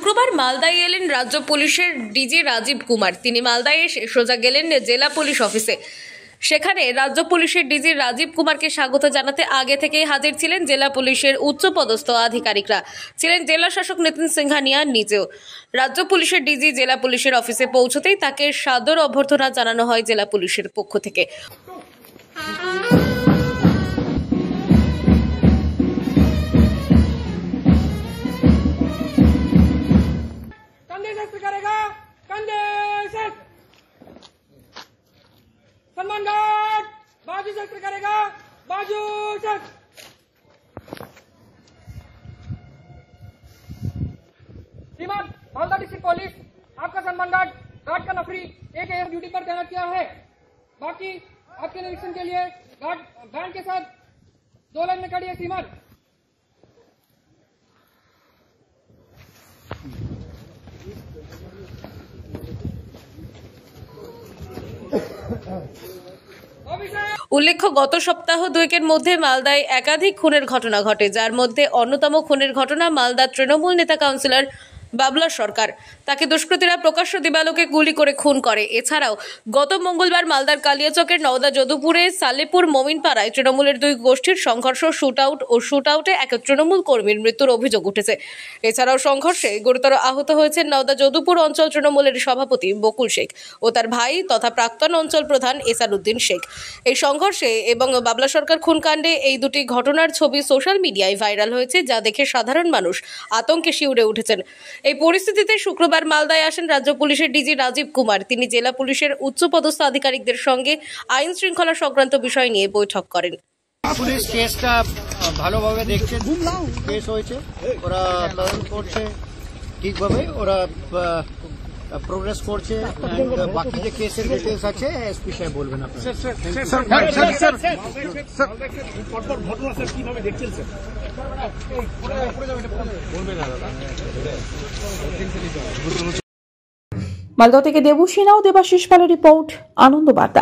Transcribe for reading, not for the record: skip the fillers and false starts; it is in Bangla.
শুক্রবার মালদায় এলেন রাজ্য পুলিশের ডিজি রাজীব কুমার। তিনি মালদায় এসে সোজা গেলেন জেলা পুলিশ অফিসে। সেখানে রাজ্য পুলিশের ডিজি রাজীব কুমারকে স্বাগত জানাতে আগে থেকেই হাজির ছিলেন জেলা পুলিশের উচ্চপদস্থ আধিকারিকরা, ছিলেন জেলা শাসক নিতিন সিংহানিয়া নিজেও। রাজ্য পুলিশের ডিজি জেলা পুলিশের অফিসে পৌঁছতেই তাকে সাদর অভ্যর্থনা জানানো হয় জেলা পুলিশের পক্ষ থেকে। सम्मान गार्ड बाजू शस्त्र करेगा, बाजू शस्त्र। श्रीमान मालदा डिस्ट्रिक्ट पुलिस आपका सम्मान गार्ड का नफरी एक एयर ड्यूटी पर तैनात किया है। बाकी आपके निरीक्षण के लिए गार्ड बैंड के साथ 2 लाइन में खड़ी है। श्रीमान উল্লেখ্য, গত সপ্তাহ দুয়েকের মধ্যে মালদায় একাধিক খুনের ঘটনা ঘটে, যার মধ্যে অন্যতম খুনের ঘটনা মালদার তৃণমূল নেতা কাউন্সিলর বাবলা সরকার। তাকে দুষ্কৃতীরা প্রকাশ্য দিবালোকে গুলি করে খুন করে। এছাড়াও গত মঙ্গলবার মালদার কালিয়াচকের নওদা যদুপুরে সালেপুর মমিনপাড়ায় তৃণমূলের 2 গোষ্ঠীর সংঘর্ষ, শুটআউটে এক তৃণমূল কর্মীর মৃত্যুর অভিযোগ উঠেছে। এছাড়াও সংঘর্ষে গুরুতর আহত হয়েছেন নওদা যদুপুর অঞ্চল তৃণমূলের সভাপতি বকুল শেখ ও তার ভাই তথা প্রাক্তন অঞ্চল প্রধান এসার উদ্দিন শেখ। এই সংঘর্ষে এবং বাবলা সরকার খুনকাণ্ডে এই দুটি ঘটনার ছবি সোশ্যাল মিডিয়ায় ভাইরাল হয়েছে, যা দেখে সাধারণ মানুষ আতঙ্কে শিউরে উঠেছেন। এই পরিস্থিতিতে শুক্রবার মালদায় আসেন রাজ্য পুলিশের ডিজি রাজীব কুমার। তিনি জেলা পুলিশের উচ্চপদস্থ আধিকারিকদের সঙ্গে আইন শৃঙ্খলা সংক্রান্ত বিষয় নিয়ে বৈঠক করেন। পুলিশ কেসটা ভালোভাবে দেখছে, কেস হয়েছে, ওরা তদন্ত করছে ঠিকভাবে, ওরা প্রোগ্রেস করছে। বাকি যে কেসের ডিটেলস আছে এসপি সাহেব বলবেন মালদা থেকে দেবুসিনা ও দেবাশিস পালের রিপোর্ট, আনন্দ বার্তা।